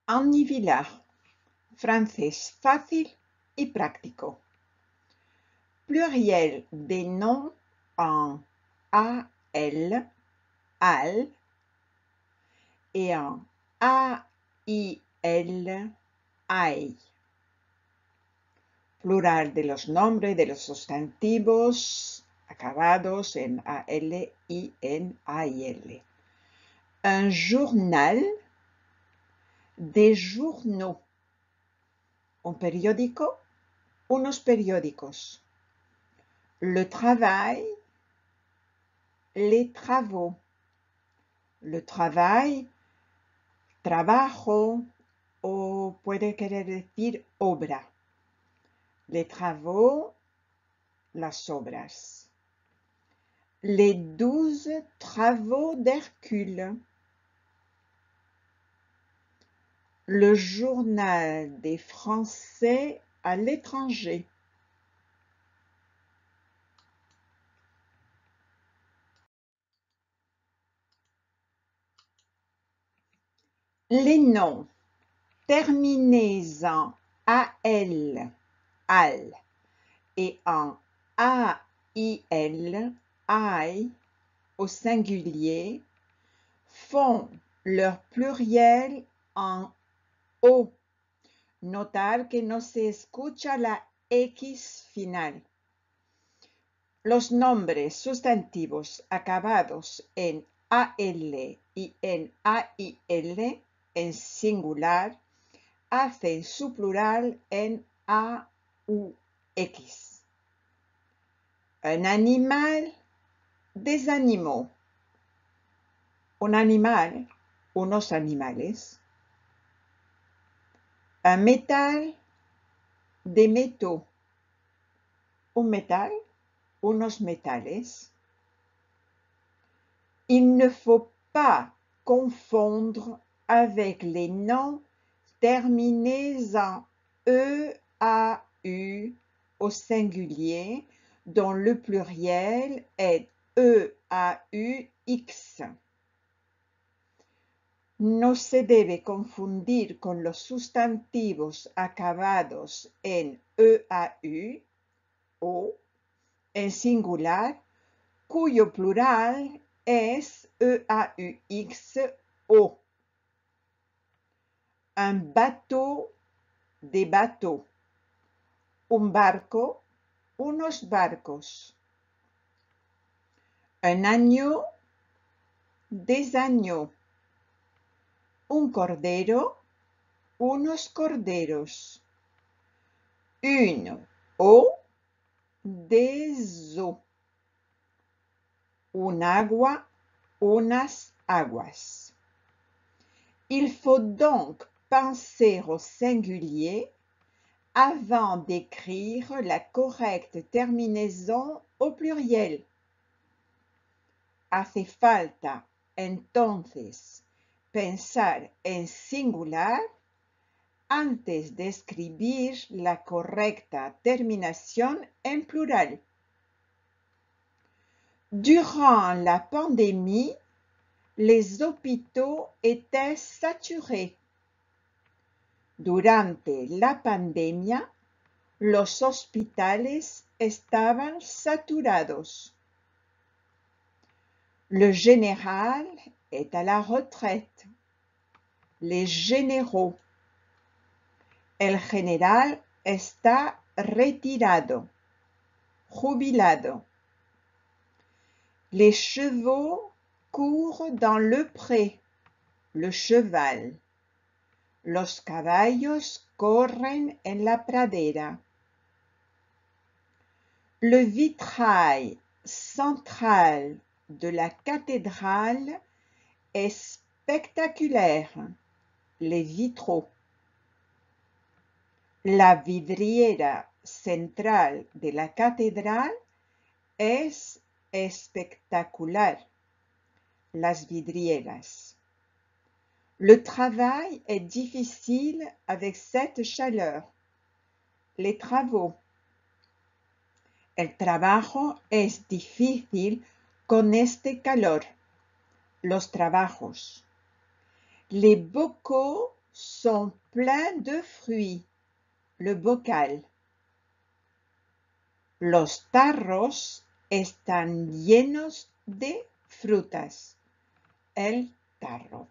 Ennivilar, francés fácil y práctico. Pluriel des noms en AL, al, et en AIL, ai. Plural de los nombres de los sustantivos acabados en AL y en AIL. Un journal, des journaux. Un periódico, unos periódicos. Le travail, les travaux. Le travail, trabajo, o puede querer decir obra. Les travaux, las obras. Les 12 travaux d'Hercule. Le journal des Français à l'étranger. Les noms terminés en AL, al, et en AIL, ai, au singulier, font leur pluriel en O. Notar que no se escucha la X final. Los nombres sustantivos acabados en AL y en AIL en singular hacen su plural en AUX. Un animal, des animaux. Un animal, unos animales. Un métal, des métaux. Un métal, unos metales. Il ne faut pas confondre avec les noms terminés en EAU au singulier, dont le pluriel est EAUX. No se debe confundir con los sustantivos acabados en EAU o en singular, cuyo plural es EAUX o. Un bateau, des bateaux. Un barco, unos barcos. Un agneau, des agneaux. Un cordero, unos corderos. Une eau, des eaux. Un agua, unas aguas. Il faut donc penser au singulier avant d'écrire la correcte terminaison au pluriel. Hace falta, entonces, pensar en singular antes de escribir la correcta terminación en plural. Durant la pandémie, les hôpitaux étaient saturés. Durante la pandemia, los hospitales estaban saturados. Le général est à la retraite. Les généraux. El general está retirado, jubilado. Les chevaux courent dans le pré, le cheval. Los caballos corren en la pradera. Le vitrail central de la cathédrale est spectaculaire, les vitraux. La vidriera central de la catedral es espectacular, las vidrieras. Le travail est difficile avec cette chaleur, les travaux. El trabajo es difícil con este calor, los trabajos. Les bocaux sont pleins de fruits. Le bocal. Los tarros están llenos de frutas. El tarro.